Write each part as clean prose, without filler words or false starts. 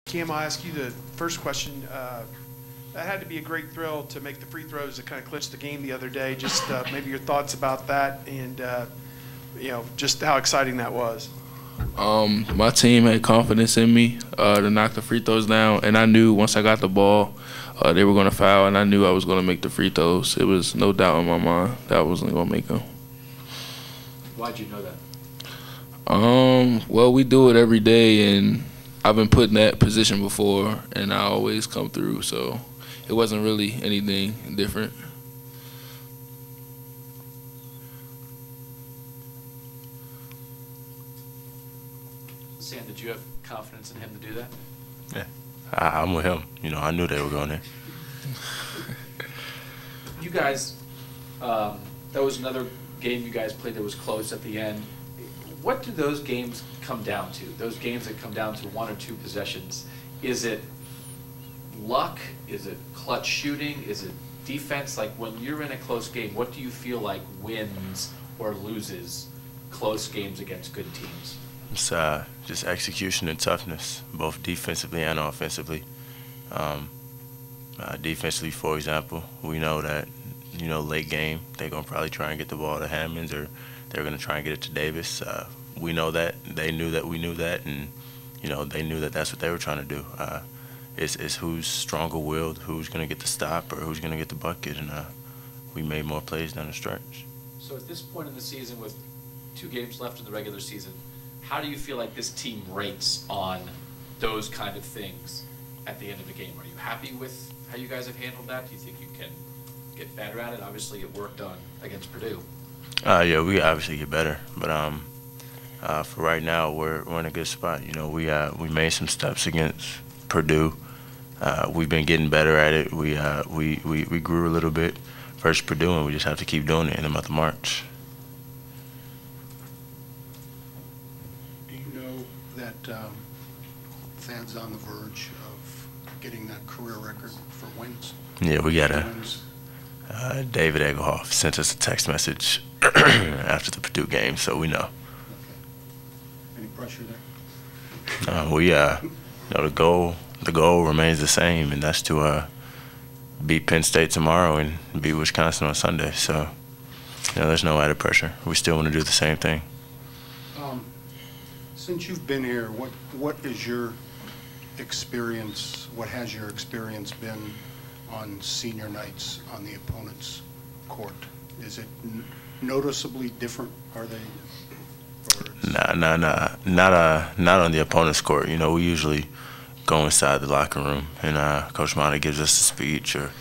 Cam, I'll ask you the first question. That had to be a great thrill to make the free throws to kind of clinch the game the other day. Just maybe your thoughts about that and, just how exciting that was. My team had confidence in me to knock the free throws down, and I knew once I got the ball, they were going to foul, and I knew I was going to make the free throws. It was no doubt in my mind that I wasn't going to make them. Why'd you know that? Well, we do it every day, and I've been put in that position before, and I always come through, so it wasn't really anything different. Sam, did you have confidence in him to do that? Yeah, I'm with him. I knew they were going there. You guys, that was another game you guys played that was close at the end. What do those games come down to? Those games that come down to 1 or 2 possessions, is it luck? Is it clutch shooting? Is it defense? Like when you're in a close game, what do you feel like wins or loses close games against good teams? It's just execution and toughness, both defensively and offensively. Defensively, for example, we know that, late game, they're going to probably try and get the ball to Hammonds, or they're going to try and get it to Davis. We know that. They knew that we knew that, and, they knew that that's what they were trying to do. It's who's stronger-willed, who's going to get the stop, or who's going to get the bucket, and we made more plays down the stretch. So at this point in the season, with 2 games left in the regular season, how do you feel like this team rates on those kind of things at the end of the game? Are you happy with how you guys have handled that? Do you think you can get better at it? Obviously, it worked against Purdue. Yeah, we obviously get better, but for right now, we're in a good spot. We made some steps against Purdue. We've been getting better at it. We grew a little bit versus Purdue, and we just have to keep doing it in the month of March. That Thad's on the verge of getting that career record for wins. Yeah, we got David Egelhoff sent us a text message after the Purdue game, so we know. Okay. Any pressure there? The goal remains the same, and that's to beat Penn State tomorrow and beat Wisconsin on Sunday. So, there's no added pressure. We still want to do the same thing. Since you've been here, what is your experience? What has your experience been on senior nights on the opponent's court? Is it noticeably different? Are they? Not on the opponent's court. We usually go inside the locker room, and Coach Monty gives us a speech, or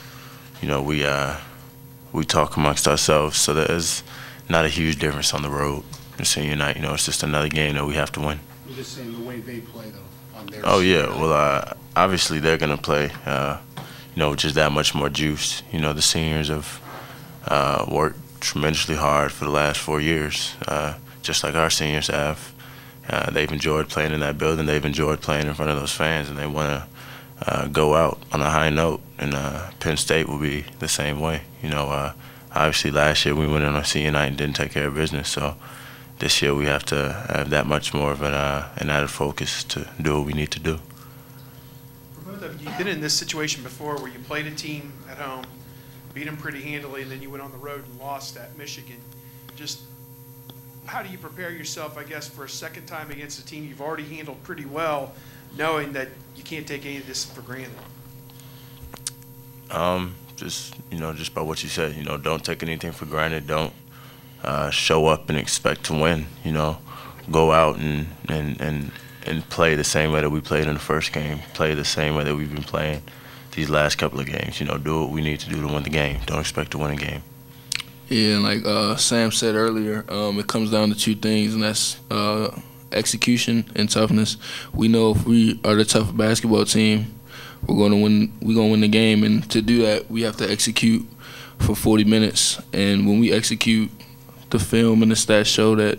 we talk amongst ourselves. So there's not a huge difference on the road. Senior night, it's just another game that we have to win. I'm just saying the way they play, though, on their Oh, yeah. Well, obviously they're going to play, just that much more juice. The seniors have worked tremendously hard for the last 4 years, just like our seniors have. They've enjoyed playing in that building. They've enjoyed playing in front of those fans, and they want to go out on a high note. And Penn State will be the same way. Obviously last year we went on our senior night and didn't take care of business, so this year we have to have that much more of an added focus to do what we need to do. For both of you, you've been in this situation before where you played a team at home, beat them pretty handily, and then you went on the road and lost at Michigan. Just how do you prepare yourself, I guess, for a second time against a team you've already handled pretty well, knowing that you can't take any of this for granted? Just by what you said, don't take anything for granted. Don't show up and expect to win. Go out and play the same way that we played in the first game. Play the same way that we've been playing these last couple of games. Do what we need to do to win the game. Don't expect to win a game. Yeah, and like Sam said earlier, it comes down to 2 things, and that's execution and toughness. We know if we are the tough basketball team, we're going to win. We're going to win the game, and to do that, we have to execute for 40 minutes. And when we execute, the film and the stats show that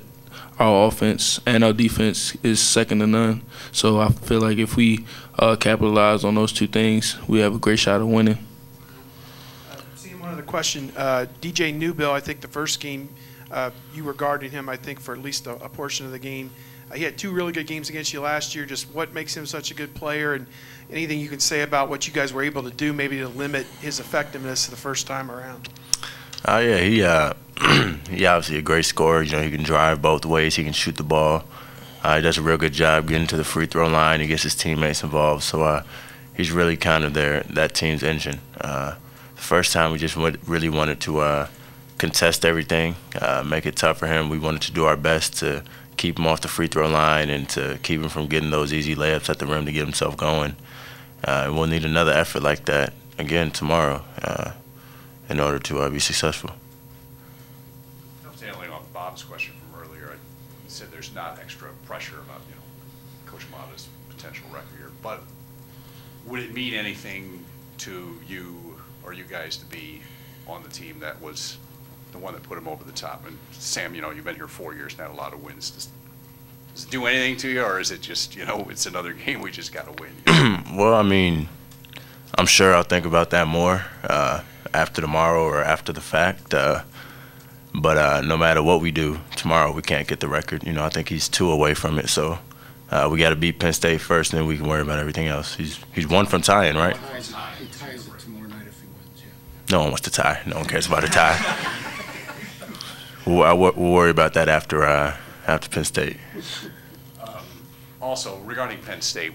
our offense and our defense is second to none. So I feel like if we capitalize on those 2 things, we have a great shot of winning. Seeing one other question, DJ Newbill, I think the first game you were guarding him, I think, for at least a portion of the game. He had 2 really good games against you last year. Just what makes him such a good player, and anything you can say about what you guys were able to do maybe to limit his effectiveness the first time around? Yeah, he obviously a great scorer. You know, he can drive both ways. He can shoot the ball. He does a real good job getting to the free throw line. He gets his teammates involved. So he's really kind of that team's engine. The first time we just really wanted to contest everything, make it tough for him. We wanted to do our best to keep him off the free throw line and to keep him from getting those easy layups at the rim to get himself going. We'll need another effort like that again tomorrow in order to be successful. Dovetailing on Bob's question from earlier, he said there's not extra pressure about Coach Mata's potential record here, but would it mean anything to you or you guys to be on the team that was the one that put him over the top? And Sam, you've been here 4 years now, a lot of wins. Does it do anything to you, or is it just, it's another game, we just got to win? Well, I mean, I'm sure I'll think about that more after tomorrow or after the fact. But no matter what we do tomorrow, we can't get the record. I think he's 2 away from it. So we got to beat Penn State first, and then we can worry about everything else. He's 1 from tying, right? He ties it tomorrow night if he wins, yeah. No one wants to tie. No one cares about a tie. We'll worry about that after Penn State. Also, regarding Penn State,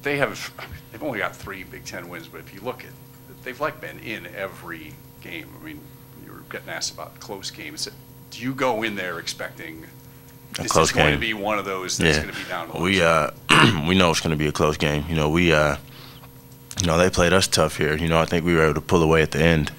they've only got 3 Big Ten wins, but if you look at, they've been in every game. I mean, you were getting asked about close games. Do you go in there expecting this is going to be one of those that's going to be down? We know it's going to be a close game. They played us tough here. I think we were able to pull away at the end.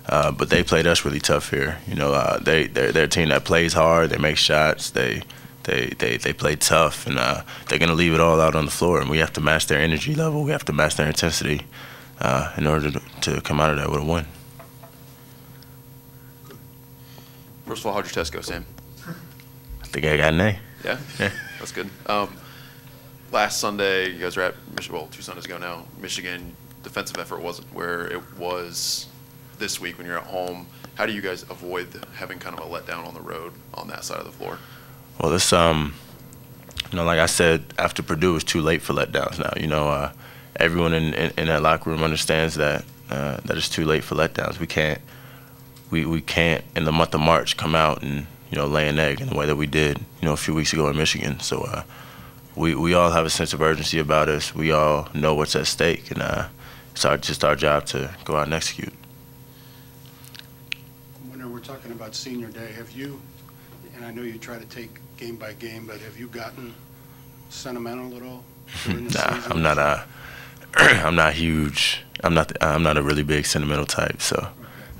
But they played us really tough here. They're a team that plays hard. They make shots. They play tough, and they're going to leave it all out on the floor. And we have to match their energy level. We have to match their intensity in order to come out of that with a win. First of all, how'd your test go, Sam? I think I got an A. Yeah? That's good. Last Sunday, you guys were at Michigan, well, 2 Sundays ago now, Michigan. Defensive effort wasn't where it was this week when you're at home. How do you guys avoid having kind of a letdown on the road on that side of the floor? Well, this, like I said, after Purdue, it's too late for letdowns now. Everyone in that locker room understands that it's too late for letdowns. We can't in the month of March come out and lay an egg in the way that we did a few weeks ago in Michigan. So we all have a sense of urgency about us. We all know what's at stake, and it's just our job to go out and execute. When we're talking about senior day, have you, and I know you try to take game by game, but have you gotten sentimental at all during the season? I'm not. I'm not huge. I'm not a really big sentimental type, so okay.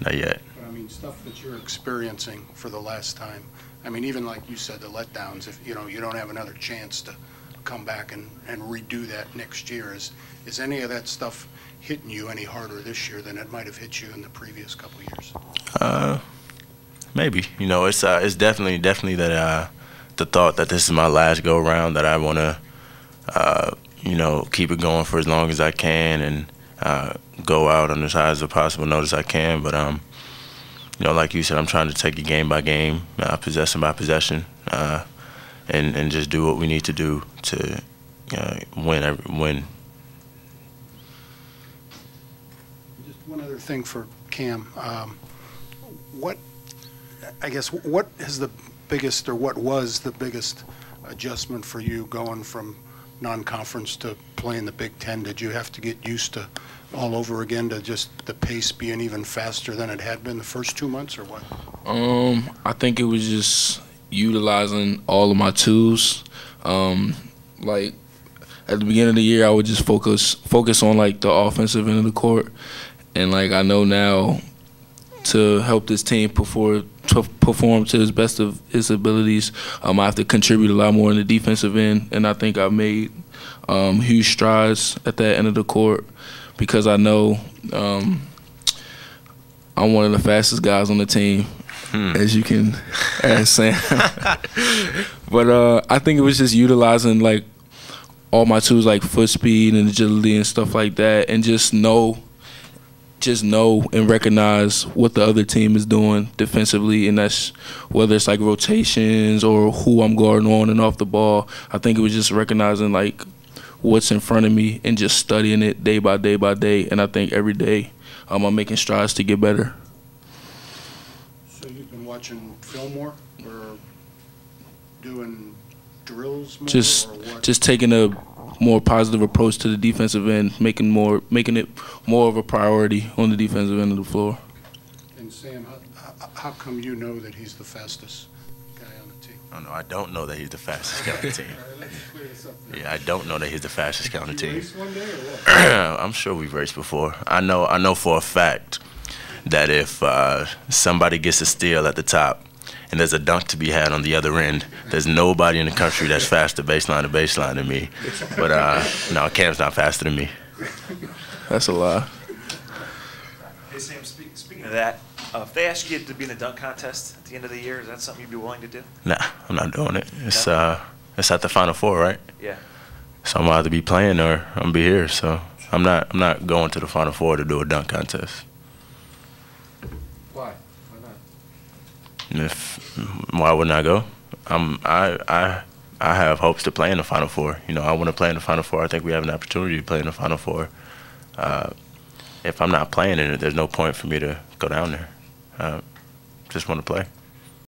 Not yet. But I mean, stuff that you're experiencing for the last time. I mean, even like you said, the letdowns. If you don't have another chance to come back and redo that next year, is any of that stuff hitting you any harder this year than it might have hit you in the previous couple of years? Maybe. It's definitely that the thought that this is my last go around, that I want to keep it going for as long as I can and go out on as high as a possible note as I can. But like you said, I'm trying to take it game by game, possession by possession, and just do what we need to do to win. Just one other thing for Cam. What is the biggest, or what was the biggest adjustment for you going from non-conference to playing the Big Ten? Did you have to get used to all over again, to just the pace being even faster than it had been the first 2 months, or what? I think it was just utilizing all of my tools. Like at the beginning of the year, I would just focus on like the offensive end of the court, and like I know now to help this team perform to his best of his abilities, I have to contribute a lot more in the defensive end, and I think I've made huge strides at that end of the court, because I know I'm one of the fastest guys on the team, as you can ask Sam. But I think it was just utilizing like all my tools, like foot speed and agility and stuff like that, and just just know and recognize what the other team is doing defensively, and that's whether it's like rotations or who I'm guarding on and off the ball. I think it was just recognizing like what's in front of me and just studying it day by day by day. And I think every day I'm making strides to get better. So you've been watching film more or doing drills more Just or what? just taking a more positive approach to the defensive end, making it more of a priority on the defensive end of the floor. And Sam, how come you know that he's the fastest guy on the team? Oh, no, I don't know that he's the fastest guy on the team. All right, let's clear this up then. Yeah, I don't know that he's the fastest guy on the Did you team. race one day or what? I'm sure we've raced before. I know for a fact that if somebody gets a steal at the top and there's a dunk to be had on the other end, there's nobody in the country that's faster baseline to baseline than me. But no, Cam's not faster than me. That's a lie. Hey, Sam, speaking of that, if they ask you to be in a dunk contest at the end of the year, is that something you'd be willing to do? Nah, I'm not doing it. It's at the Final Four, right? Yeah. So I'm either be playing or I'm gonna be here. So I'm not going to the Final Four to do a dunk contest. Why? Why not? Why wouldn't I go? I have hopes to play in the Final Four. You know, I want to play in the Final Four. I think we have an opportunity to play in the Final Four. If I'm not playing in it, there's no point for me to go down there. Just want to play.